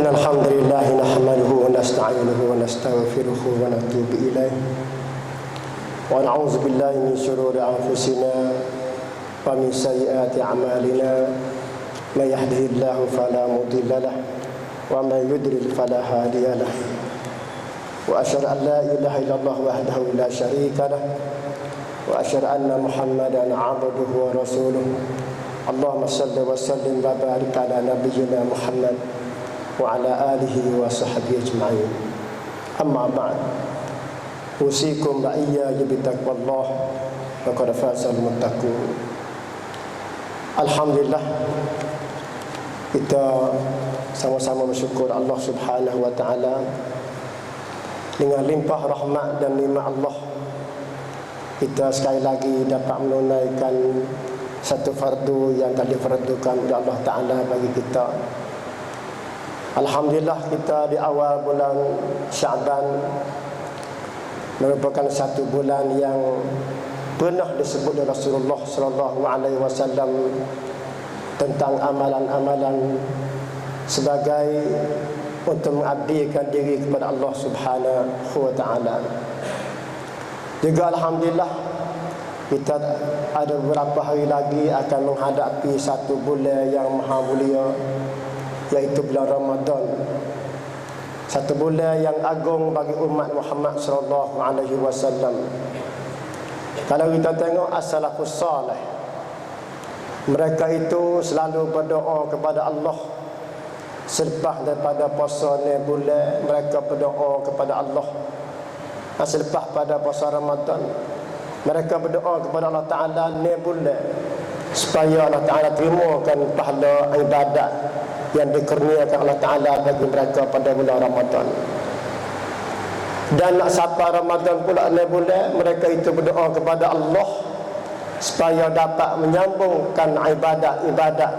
إن الحمد لله نحمده ونستعينه ونستغفره ونتوب إليه ونعوذ بالله من شرور أنفسنا ومن سيئات أعمالنا من يهده الله فلا مضل له ومن يضلل فلا هادي له وأشهد أن لا إله إلا الله وحده لا شريك له وأشهد أن محمدا عبده ورسوله اللهم صل وسلم وبارك على نبينا محمد وعلى آله وصحبه أجمعين أما بعد أوصيكم وإياي بتقوى الله وقد فاز المتقون. Alhamdulillah, kita sama-sama bersyukur Allah Subhanahu wa taala dengan limpah rahmat dan nikmat Allah. Kita sekali lagi dapat menunaikan satu fardu yang telah difardukan oleh Allah Taala bagi kita. Alhamdulillah, kita di awal bulan Syaban merupakan satu bulan yang pernah disebut oleh Rasulullah sallallahu alaihi wasallam tentang amalan-amalan sebagai untuk mengabdikan diri kepada Allah Subhanahu wa taala. Juga alhamdulillah, kita ada beberapa hari lagi akan menghadapi satu bulan yang maha mulia, yaitu bulan Ramadan. Satu bulan yang agung bagi umat Muhammad sallallahu alaihi wasallam. Kalau kita tengok as-salafus salih, mereka itu selalu berdoa kepada Allah selepas daripada puasa ni bulan. Mereka berdoa kepada Allah selepas pada puasa Ramadan. Mereka berdoa kepada Allah Ta'ala ni bulan supaya Allah Ta'ala terimakan pahala ibadat yang dikurniakan Allah Ta'ala bagi mereka pada bulan Ramadan. Dan nak sampai Ramadan pula ni bulan, mereka itu berdoa kepada Allah supaya dapat menyambungkan ibadat-ibadat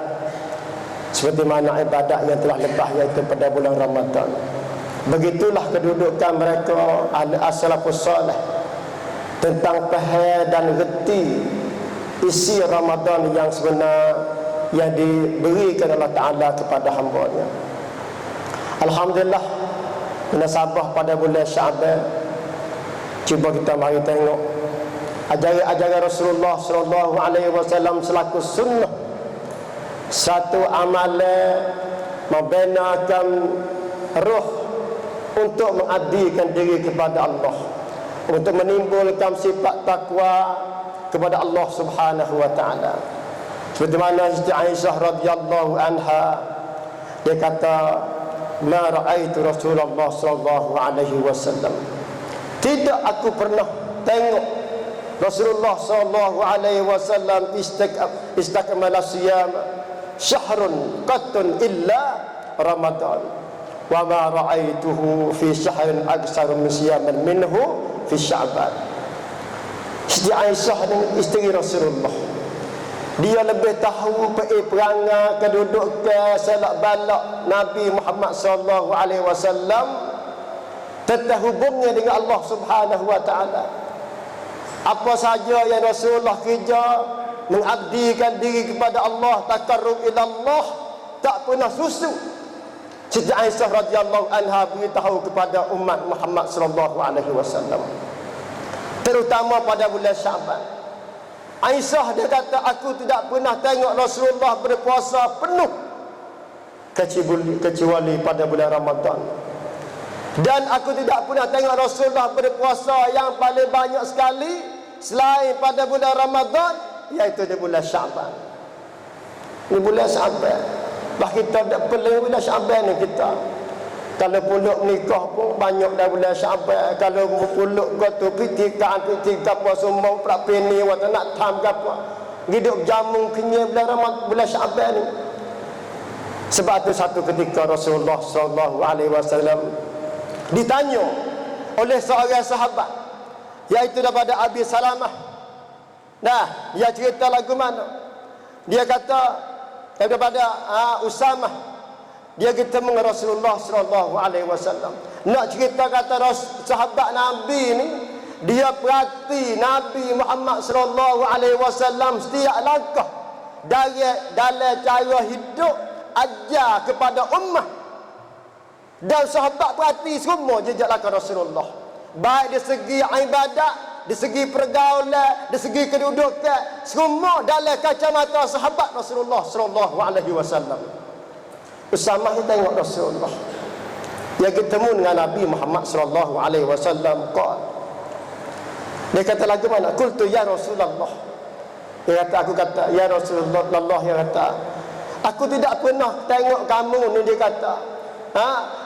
seperti mana ibadat yang telah lepas, iaitu pada bulan Ramadan. Begitulah kedudukan mereka as-salafus salih tentang faham dan reti isi Ramadan yang sebenar yang diberikan Allah Ta'ala kepada hamba-Nya. Alhamdulillah, munasabah pada bulan Syaban, cuba kita mari tengok ajaran Rasulullah sallallahu alaihi wasallam selaku sunnah, satu amalan membenarkan roh untuk mengabdikan diri kepada Allah, untuk menimbulkan sifat takwa kepada Allah Subhanahu wa taala. Seperti mana Siti Aisyah radhiyallahu anha, dia kata, "Ma ra'aitu Rasulullah sallallahu alaihi wasallam." Tidak aku pernah tengok Rasulullah sallallahu alaihi wasallam istakmala siyam syahrun qattun illa Ramadan. Wa ma ra'aituhu fi syahrin aktsar min siyamin minhu fi Sya'ban. Siti Aisyah dengan isteri Rasulullah, dia lebih tahu perangai kedudukan selak balak Nabi Muhammad sallallahu alaihi wasallam tentang hubungnya dengan Allah Subhanahu wa taala. Apa saja yang Rasulullah kerja mengabdikan diri kepada Allah, takarrub ila Allah, tak pernah susu. Siti Aisyah radhiyallahu anha beritahu kepada umat Muhammad sallallahu alaihi wasallam, terutama pada bulan Syaban. Aisyah dia kata, aku tidak pernah tengok Rasulullah berpuasa penuh kecuali pada bulan Ramadan. Dan aku tidak pernah tengok Rasulullah berpuasa yang paling banyak sekali selain pada bulan Ramadan, iaitu di bulan Syaban. Ini bulan Syaban. Bah kita tak perlu bulan Syaban ni kita. Kalau puluk nikah pun banyak dah bulan Syaban. Kalau puluk kau tu pitikan apa semua prak peni waktu nak tam ke apa. Hidup jamu kenyai bulan Syaban ni. Sebab tu satu ketika Rasulullah sallallahu alaihi wasallam ditanya oleh seorang sahabat, iaitu daripada Abi Salamah. Nah, dia cerita lagu mana? Dia kata daripada Usamah, dia bertemu dengan Rasulullah sallallahu alaihi wasallam. Nak cerita kata sahabat Nabi ni, dia perhati Nabi Muhammad sallallahu alaihi wasallam setiap langkah dari dalam cara hidup ajar kepada ummah. Dan sahabat perhati semua jejak langkah Rasulullah. Baik dari segi ibadat, dari segi pergaulan, dari segi kedudukan, semua dalam kacamata sahabat Rasulullah sallallahu alaihi wasallam. Usamah kita tengok Rasulullah. Dia ketemu dengan Nabi Muhammad sallallahu alaihi wasallam. Dia kata lagu mana? Qultu ya Rasulullah. Dia kata, aku kata, ya Rasulullah, yang kata, aku tidak pernah tengok kamu ni, dia kata,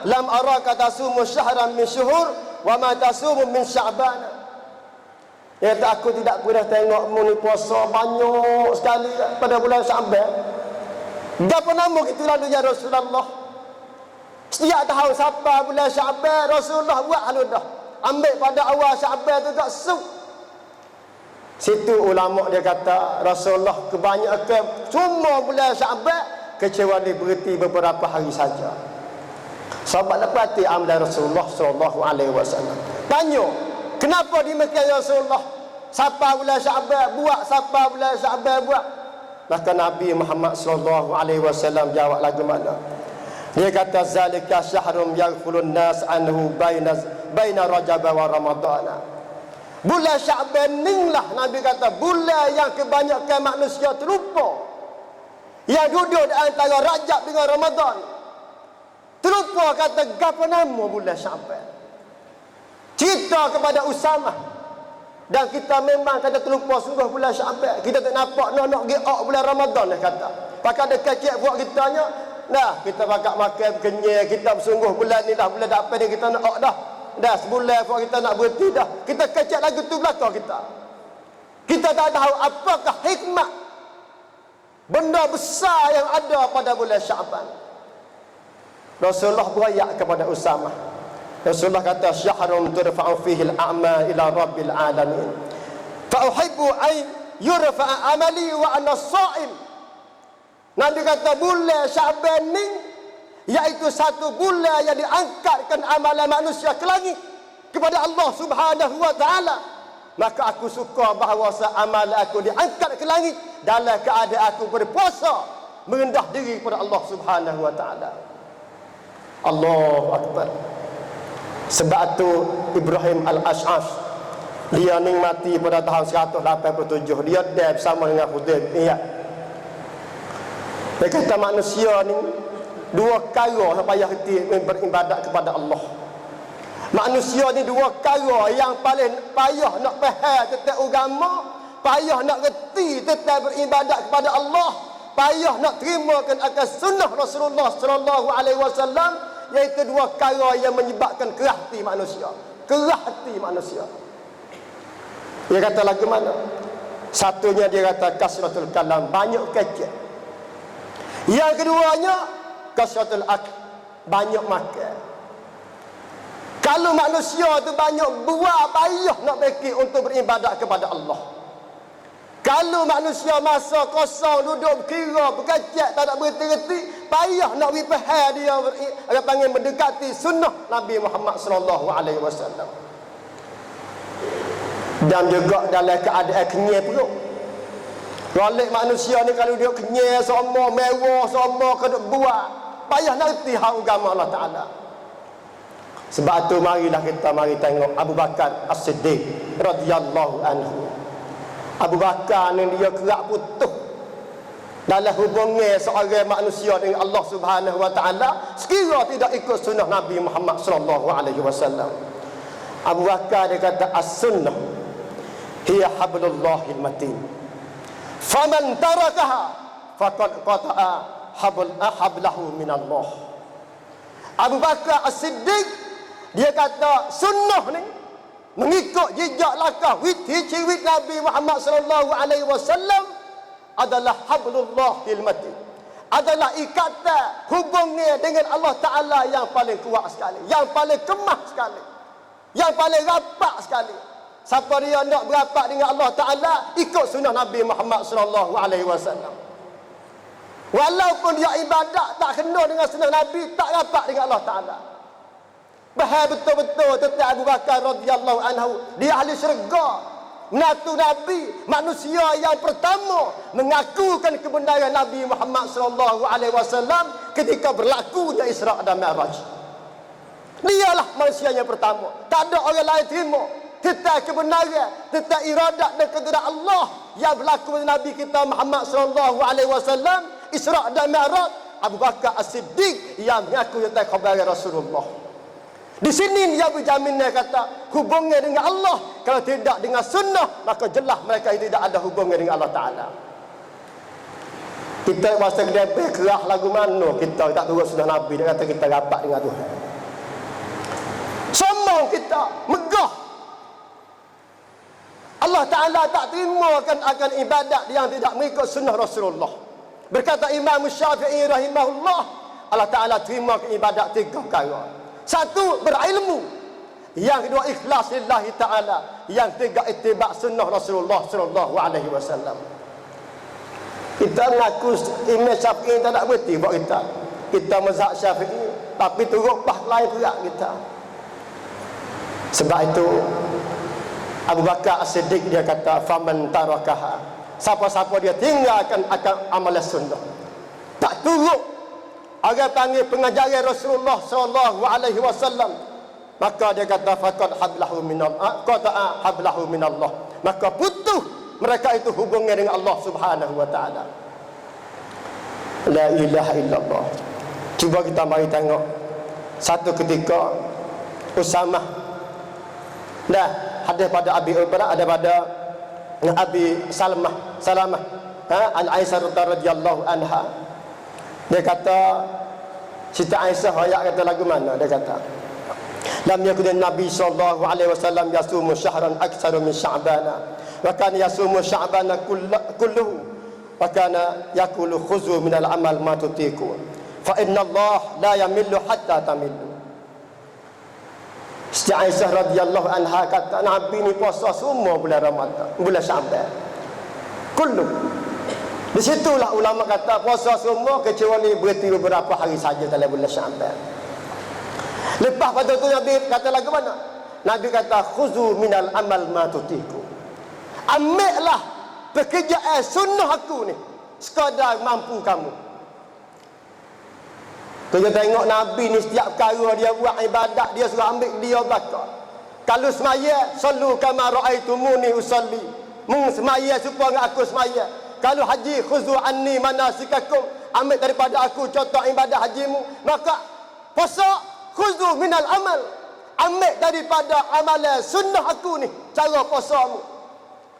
lam araka tasumu syahran min syuhur wa ma tasumu min sya'ban. Dia kata, aku tidak pernah tengokmu ni puasa banyak sekali pada bulan Sya'ban. Berapa nama kita lalu ya Rasulullah? Setiap tahun siapa bulan Sya'ban Rasulullah buat halu dah. Ambil pada awal Sya'ban tu tak suk. Situ ulama dia kata Rasulullah kebanyakan semua bulan Sya'ban kecuali berhenti beberapa hari saja. Sahabat lepas hati amalan Rasulullah sallallahu alaihi wasallam. Tanya, kenapa demikian ya Rasulullah? Siapa bulan Sya'ban buat, siapa bulan Sya'ban buat? Maka Nabi Muhammad sallallahu alaihi wasallam jawab lagu mana? Dia kata zalika syahrun yaghfulun nas anhu baina Rajab wa Ramadhan. Bulan Sya'ban inilah Nabi kata bulan yang kebanyakan manusia terlupa. Yang duduk di antara Rajab dengan Ramadan. Terlupa kata gapo nama bulan Sya'ban. Cerita kepada Usamah. Dan kita memang kata terlupa sungguh bulan Sya'ban. Kita tak nampak nak pergi bulan Ramadan dia kata. Pakai dekat cek buat kitanya. Nah, kita pakai makan kenyai, kita bersungguh bulan ni dah, bulan dapat ni kita nak dah. Dah sebulan buat kita nak berhenti dah. Kita kecek lagu tu belakang kita. Kita tak tahu apakah hikmah benda besar yang ada pada bulan Sya'ban. Rasulullah berayak kepada Usamah. Rasulullah kata syahrun turfa'u fihi al-a'mal ila rabbil alamin. Fa uhibbu an yurfa'a amali wa ana sha'im. Nabi kata bulan Sya'ban ni iaitu satu bulan yang diangkatkan amalan manusia ke langit kepada Allah Subhanahu wa taala. Maka aku suka bahawa amalan aku diangkat ke langit dalam keadaan aku berpuasa merendah diri kepada Allah Subhanahu wa taala. Allahu akbar. Sebab tu Ibrahim Al-Ash'ash dia nikmati pada tahun 187 dia ada bersama dengan Hudayb. Dia kata manusia ni dua perkara yang payah hati beribadat kepada Allah. Manusia ni dua perkara yang paling payah nak faham tentang agama, payah nak reti tentang beribadat kepada Allah, payah nak terimakan akan sunnah Rasulullah sallallahu alaihi wasallam, iaitu dua perkara yang menyebabkan kerah hati manusia. Kerah hati manusia. Dia kata lagu mana? Satunya dia kata kasratul kalam, banyak kecek. Yang keduanya kasratul akl, banyak makan. Kalau manusia tu banyak buat payah nak fikir untuk beribadat kepada Allah. Kalau manusia masa kosong duduk berkira berkecek tak ada berhenti-henti, payah nak faham dia apa panggil mendekati sunnah Nabi Muhammad sallallahu alaihi wasallam. Dan juga dalam keadaan kenyai perut. Balik manusia ni kalau dia kenyai semua mewah semua kena buat, payah nak reti hak agama Allah Taala. Sebab tu marilah kita tengok Abu Bakar As-Siddiq radhiyallahu anhu. Abu Bakar ni dia kerak putus dalam hubungan seorang manusia dengan Allah Subhanahu wa taala sekira tidak ikut sunnah Nabi Muhammad sallallahu alaihi wasallam. Abu Bakar dia kata as-sunnah hiya hablullahil matin. Faman tarakaha faqad qata'a hablahu minallah. Abu Bakar As-Siddiq dia kata sunnah ni mengikut jejak langkah ciri Nabi Muhammad sallallahu alaihi wasallam adalah hablullahil matin. Adalah ikatan hubungnya dengan Allah Taala yang paling kuat sekali, yang paling kemah sekali, yang paling rapat sekali. Siapa dia nak berapat dengan Allah Ta'ala, ikut sunnah Nabi Muhammad sallallahu alaihi wasallam. Walaupun dia ibadat tak kena dengan sunnah Nabi, tak rapat dengan Allah Ta'ala. Bahaya betul-betul tentang Abu Bakar radhiyallahu anhu, dia ahli syurga, menantu Nabi, manusia yang pertama mengakukan kebenaran Nabi Muhammad sallallahu alaihi wasallam ketika berlakunya Isra dan Mi'raj. Dialah manusia yang pertama. Tak ada orang lain terima tentang kebenaran, tentang iradat dan kehendak Allah yang berlaku pada Nabi kita Muhammad sallallahu alaihi wasallam Isra' dan Mi'raj. Abu Bakar As-Siddiq yang mengaku tentang khabar Rasulullah. Di sini dia berjamin, dia kata hubungnya dengan Allah. Kalau tidak dengan sunnah, maka jelas mereka tidak ada hubungnya dengan Allah Ta'ala. Kita masa dia berkerah lagu mana, kita tak turut sunnah Nabi, dia kata kita rapat dengan Tuhan. Sombong kita, megah. Allah Ta'ala tak terima akan ibadat yang tidak mengikut sunnah Rasulullah. Berkata Imam Syafi'i rahimahullah, Allah Ta'ala terima ibadat 3 perkara. 1, berilmu. Yang kedua, ikhlas lillahi ta'ala. Yang 3, ittiba' sunnah Rasulullah sallallahu alaihi wasallam. Kita mengaku Imam Syafi'i tak nak berhenti buat kita. Kita mazhab Syafi'i, tapi turut bah lain pula kita. Sebab itu Abu Bakar As-Siddiq dia kata, faman tarakaha, siapa-siapa dia tinggalkan akan amalan sunnah, tak turut orang panggil pengajaran Rasulullah sallallahu alaihi wasallam, maka dia kata faqad hablahu minallah, qata'a hablahu minallah, maka putus mereka itu hubungnya dengan Allah Subhanahu wa taala. La ilaha illallah. Cuba kita mari tengok satu ketika Usamah dah hadis pada Abi Ubadah, ada pada Abi Salamah an Aisyah radhiyallahu anha. Dia kata, Siti Aisyah ayat kata lagu mana? Dia kata, lam yakun Nabi sallallahu alaihi wasallam yasumu syahran aktsaru min sya'bana wa kana yasumu sya'bana kulluhu wa kana yaqulu khuzu min al-amal ma tutiqun fa inna Allah la yamillu hatta tamillu. Siti Aisyah radhiyallahu anha kata, Nabi ni puasa semua bulan Ramadan, bulan Syaban. Kullu. Di situlah ulama kata puasa semua kecuali berhenti beberapa hari saja dalam bulan Syaban. Lepas pada tu Nabi kata lagu mana? Nabi kata khuzu minal amal ma tutiku. Ambillah pekerjaan sunnah aku ni sekadar mampu kamu. Kita tengok Nabi ni setiap perkara dia buat ibadat, dia suruh ambil dia bakar. Kalau semaya, sallu kama ra'aitumuni usalli. Mung semaya supaya aku semaya. Kalau haji, khuzu anni manasikakum. Ambil daripada aku contoh ibadat hajimu. Maka puasa, khuzu minal amal. Ambil daripada amalan sunnah aku ni, cara puasamu.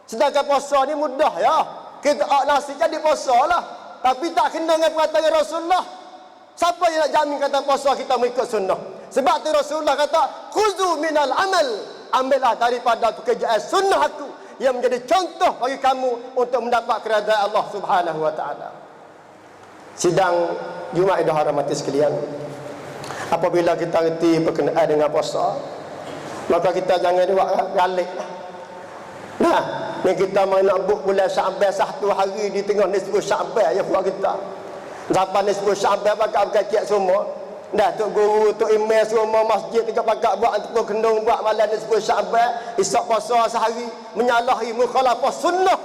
Sedangkan puasa ni mudah ya. Kita nasi jadi puasa lah. Tapi tak kena dengan perkataan Rasulullah. Siapa yang nak jamin kata puasa kita mengikut sunnah? Sebab tu Rasulullah kata khuzu minal amal, ambillah daripada pekerjaan sunnah aku yang menjadi contoh bagi kamu untuk mendapat keridaan Allah Subhanahu wa taala. Sidang Jumaat dah hormati sekalian, apabila kita reti berkenaan dengan puasa, maka kita jangan buat galik. Nah, ni kita main nak bulan Syaban 1 hari di tengah nisfu Syaban ya buat kita. Sampai nisfu Syaban pakai kiat semua. Dah tok guru, tok imam semua masjid tiga pakai buat untuk kendung buat malam nisfu Syaban, isyak puasa sehari, menyalahi mukhalafah sunnah.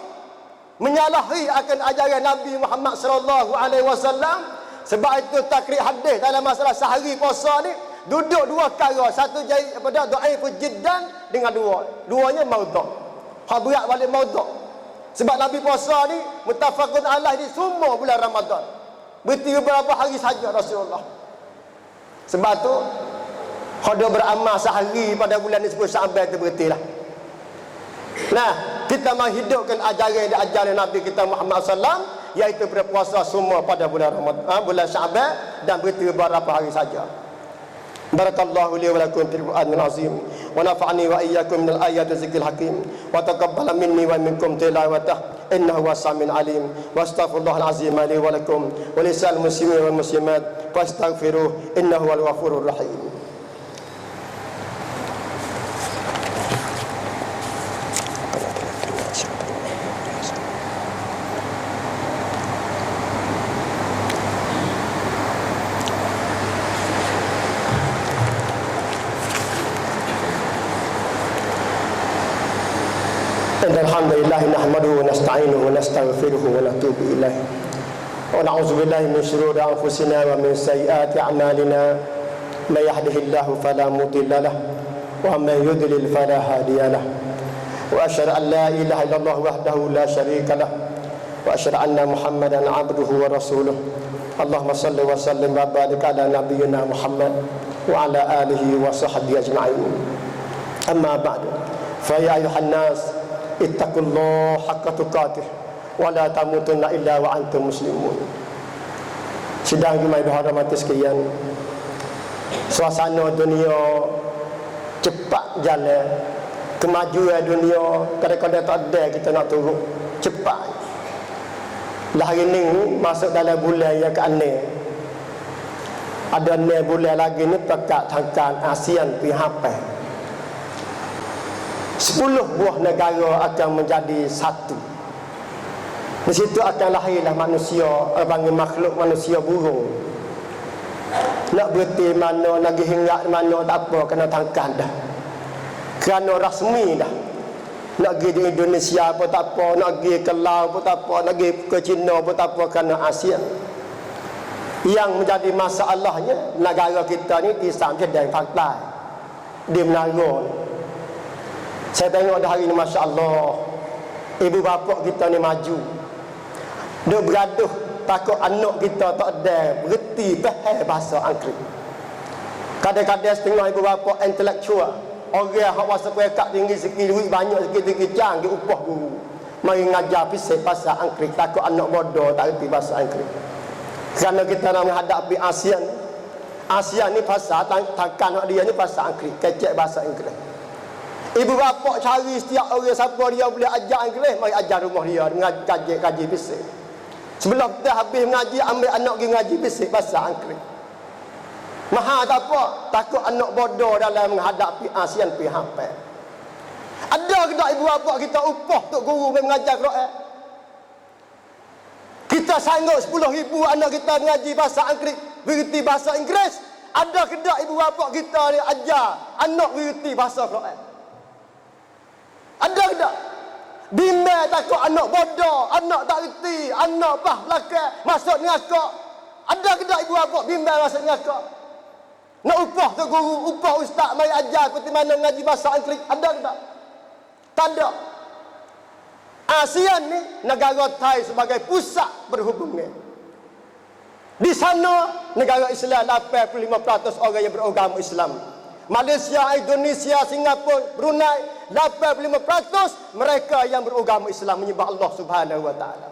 Menyalahi akan ajaran Nabi Muhammad sallallahu alaihi wasallam. Sebab itu takrib hadis dalam masalah sehari puasa ni duduk 2 perkara, satu jadi pada dhaif jiddan dengan duanya maudhu'. Hak berat balik maudhu'. Sebab Nabi puasa ni muttafaqun alaih di semua bulan Ramadan. Berhenti beberapa hari saja Rasulullah. Sebab tu kalau beramal sehari pada bulan nisfu Syaban tu berhentilah. Nah, kita menghidupkan ajaran yang diajarkan Nabi kita Muhammad sallam, iaitu berpuasa semua pada bulan Ramadan, bulan Syaban, dan berhenti beberapa hari saja. Barakallahu li wa lakum fil Qur'anil azim wa nafa'ani wa iyyakum minal ayati zikril hakim wa taqabbala minni wa minkum tilawatah innahu was-sami'ul alim wa astaghfirullahal azim li wa lakum wa lisal muslimin wal muslimat fastaghfiruh innahu wal ghafurur rahim. Alhamdulillah nahmaduhu wa nasta'inuhu wa nastaghfiruhu wa natubu ilaih wa na'udzu billahi min shururi anfusina wa min sayyiati a'malina may yahdihillahu fala mudilla lahu wa may yudlil fala hadiya lahu. Wa asyhadu an la ilaha illallah wahdahu la syarika lahu wa asyhadu anna Muhammadan abduhu wa rasuluh. Allahumma salli wa sallim wa barik ala nabiyyina Muhammad wa ala alihi wa sahbihi ajma'in. Amma ba'du. Fa ya ayuhan nas ittaqullaha haqqa tuqatih wa la tamutunna illa wa antum muslimun. Sidang Jumaat dihormati sekalian, suasana dunia cepat jalan, kemajuan dunia kadang-kadang tak ada kita nak turun cepat. Lah hari ni masuk dalam bulan yang ke-6. Ada 6 bulan lagi ni pekat tangkan ASEAN pihak 10 buah negara akan menjadi satu. Di situ akan lahirlah manusia, panggil makhluk manusia burung. Nak berhenti mana, nak pergi hinggap mana, tak apa, kena tangkan dah. Kerana rasmi dah. Nak pergi di Indonesia pun tak apa, nak pergi ke Laos pun tak apa, nak pergi ke China pun tak apa, kerana ASEAN. Yang menjadi masalahnya, negara kita ni Islam je dan fakta di Menara. Saya tengok dah hari ni, Masya Allah, ibu bapa kita ni maju. Dia beraduh, takut anak kita tak ada berhenti faham bahasa Anggeris. Kadang-kadang setengah ibu bapa intelektual, orang yang kuasa pekat tinggi sikit, duit banyak sikit canggih upah guru, mari ngajar pisik bahasa Anggeris, takut anak bodoh tak reti bahasa Anggeris. Kerana kita nak menghadapi ASEAN. ASEAN ni bahasa takkan dia ni bahasa Anggeris, kecek bahasa Inggeris. Ibu bapa cari setiap orang siapa dia boleh ajar Inggeris, mari ajar rumah dia dengan kaji pisik. Sebelum kita habis mengaji, ambil anak pergi mengaji bisik bahasa Anggeris. Mahal tak apa, takut anak bodoh dalam menghadapi ASEAN pihak. Ada ke tak ibu bapa kita upah untuk guru mengajar Quran? Kita sanggup 10,000 anak kita mengaji bahasa Anggeris, berhenti bahasa Inggeris. Ada ke tak ibu bapa kita ni ajar anak berhenti bahasa Quran? Ada ke tak? Bimbang takut anak bodoh, anak tak reti, anak bah belakang masuk ngakak. Ada ke tak ibu bapa bimbang masuk ngakak? Nak upah tu guru, upah ustaz mari ajar seperti mana mengaji bahasa Anggeris. Ada ke tak? Tak ada. ASEAN ni negara Thai sebagai pusat berhubungan. Di sana negara Islam 85% orang yang beragama Islam. Malaysia, Indonesia, Singapura, Brunei 85% mereka yang beragama Islam menyembah Allah Subhanahu wa taala.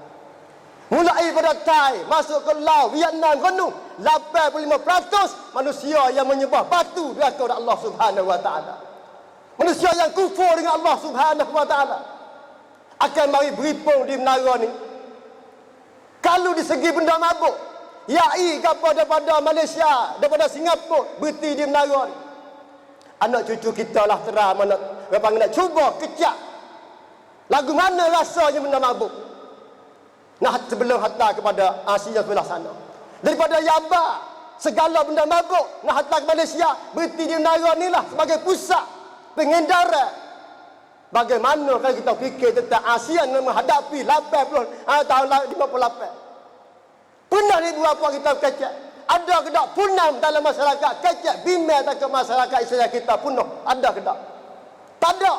Mulai pada Thai masuk ke Laos, Vietnam, kono 85% manusia yang menyembah batu beraka kepada Allah Subhanahu wa taala. Manusia yang kufur dengan Allah Subhanahu wa taala akan mari beripung di menara ni. Kalau di segi benda mabuk, yai daripada Malaysia, daripada Singapura berhenti di menara ni. Anak cucu kita lah terang mana nak cuba kecap lagu mana rasanya benda mabuk. Nah, sebelum hantar kepada Asia sebelah sana. Daripada Yaba, segala benda mabuk nak hantar ke Malaysia, berhenti di menara ni lah sebagai pusat pengendaran. Bagaimana kalau kita fikir tentang ASEAN menghadapi 80 tahun 58. Pernah ibu bapa kita kecap? Ada ke tak punam dalam masyarakat kecek bimbang tak ke masyarakat Islam kita punah? Ada ke tak? Tak ada.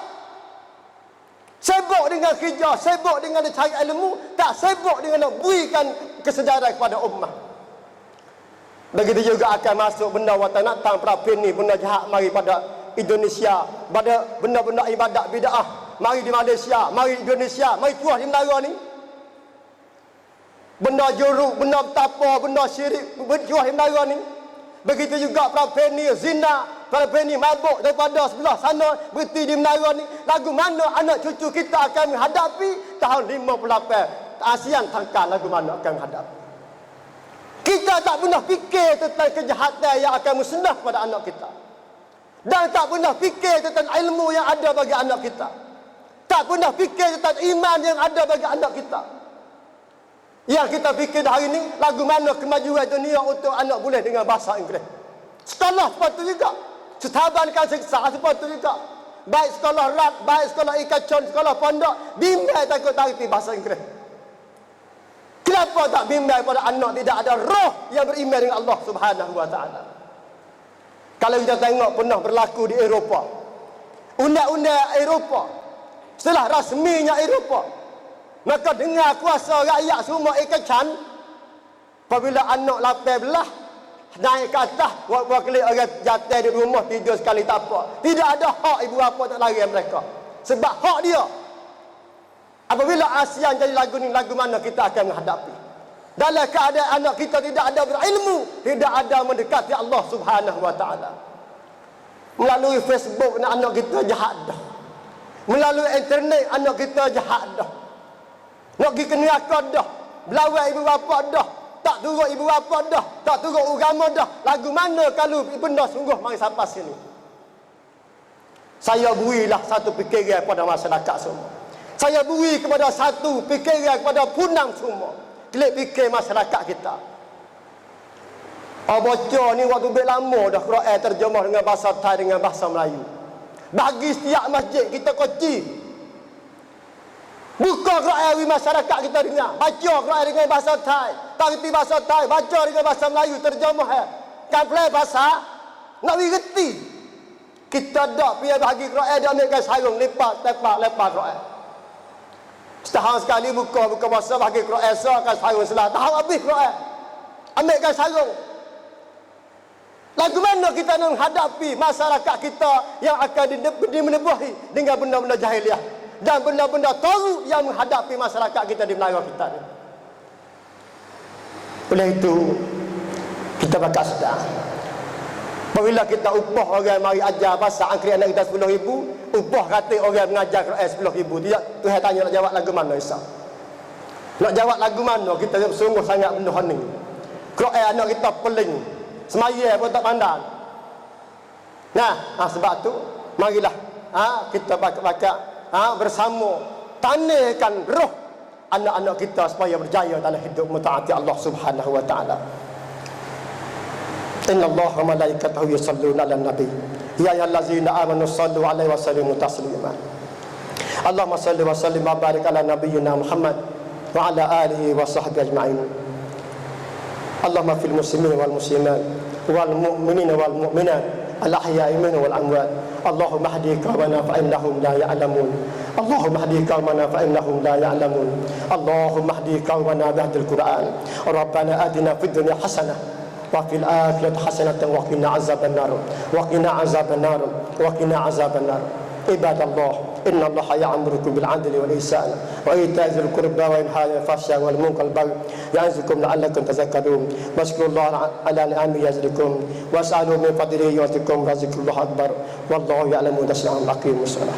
Sibuk dengan kerja, sibuk dengan cari ilmu, tak sibuk dengan nak berikan kesedaran kepada ummah. Begitu juga akan masuk benda watanatan prapeni, benda jahat mari pada Indonesia, pada benda-benda ibadat bid'ah mari di Malaysia, mari di Indonesia, mari tuah di menara ni. Benda jorok, benda betapa, benda syirik berjuah di menara ni. Begitu juga prapeni zina, prapeni mabuk daripada sebelah sana berhenti di menara ni. Lagu mana anak cucu kita akan menghadapi tahun 58 ASEAN tangkal, lagu mana akan menghadapi. Kita tak pernah fikir tentang kejahatan yang akan musnah pada anak kita, dan tak pernah fikir tentang ilmu yang ada bagi anak kita, tak pernah fikir tentang iman yang ada bagi anak kita. Yang kita fikir hari ini, lagu mana kemajuan dunia untuk anak boleh dengan bahasa Inggeris. Sekolah sepatu juga, setabankan siksa sepatu juga. Baik sekolah rat, baik sekolah ikacon, sekolah pondok, bimbang takut tak reti bahasa Inggeris. Kenapa tak bimbang pada anak tidak ada roh yang beriman dengan Allah Subhanahu wa taala? Kalau kita tengok pernah berlaku di Eropah, undang-undang Eropah, setelah rasminya Eropah, maka dengar kuasa rakyat semua ikecan. Apabila anak 18 naik ke atas, wakil orang jatuh di rumah tidur sekali tak apa. Tidak ada hak ibu bapa tak lari mereka. Sebab hak dia. Apabila ASEAN jadi lagu ni, lagu mana kita akan menghadapi? Dalam keadaan anak kita tidak ada berilmu, tidak ada mendekati Allah Subhanahu wa taala. Melalui Facebook anak kita jahat dah. Melalui internet anak kita jahat dah. Nak pergi ke neraka dah. Belawai ibu bapa dah. Tak turut ibu bapa dah. Tak turut agama dah. Lagu mana kalau benda sungguh mari sampai sini. Saya berilah satu fikiran kepada masyarakat semua. Saya beri kepada satu fikiran kepada punang semua. Kelik fikir masyarakat kita. Baca ni waktu lebih lama dah Quran terjemah dengan bahasa Thai dengan bahasa Melayu. Bagi setiap masjid kita koci. Buka Quran di masyarakat kita dengar. Baca Quran dengan bahasa Thai. Tak reti bahasa Thai, baca dengan bahasa Melayu terjemah. Kan play bahasa nak reti. Kita dak pergi bagi Quran dak ambil sarung lepas Quran. Setahun sekali buka masa bagi Quran kan sarung selah. Tahu habis Quran. Ambilkan sarung. Lagu mana kita nak menghadapi masyarakat kita yang akan dimenebuhi dengan benda-benda jahiliah dan benda-benda teruk yang menghadapi masyarakat kita di negara kita ni. Oleh itu kita bakal sedar. Apabila kita upah orang mari ajar bahasa Anggerik anak kita 10,000, upah kata orang mengajar Quran 10,000. Dia Tuhan tanya nak jawab lagu mana Isa? Nak jawab lagu mana kita sungguh sangat benda ni. Quran anak kita peling. Semaya pun tak pandang. Nah, sebab tu marilah kita bakal bersama tanihkan roh anak-anak kita supaya berjaya dalam hidup mentaati Allah Subhanahu wa taala. Innallaha wa malaikatahu yusholluna 'alan nabi. Ya ayyuhallazina amanu shallu 'alaihi wa sallimu taslima. Allahumma shalli wa sallim wa barik ala nabiyyina Muhammad wa ala alihi wa sahbihi ajma'in. Allahumma fil muslimin wal muslimat wal mu'minin wal mu'minat al-ahya'i minhum wal amwat. Allahumma hdi qaumana fa innahum la ya'lamun. Allahumma hdi qaumana fa innahum la ya'lamun. Allahumma hdi qaumana bihdil Qur'an. Rabbana atina fid dunya hasanah wa fil akhirati hasanatan wa qina azabannar. Wa qina azabannar. Wa qina azabannar. Ibadallah, inna Allah ya'murukum bil 'adli wal ihsan wa ita'i dzil qurba wa yanha 'anil fahsya'i wal munkari wal baghi ya'izukum la'allakum tadhakkarun. Washkurullaha 'ala ni'amihi yazidukum was'alu min fadlihi yu'tikum wa zikrullahi akbar. Wallahu ya'lamu tasna'un. Aqimus shalah.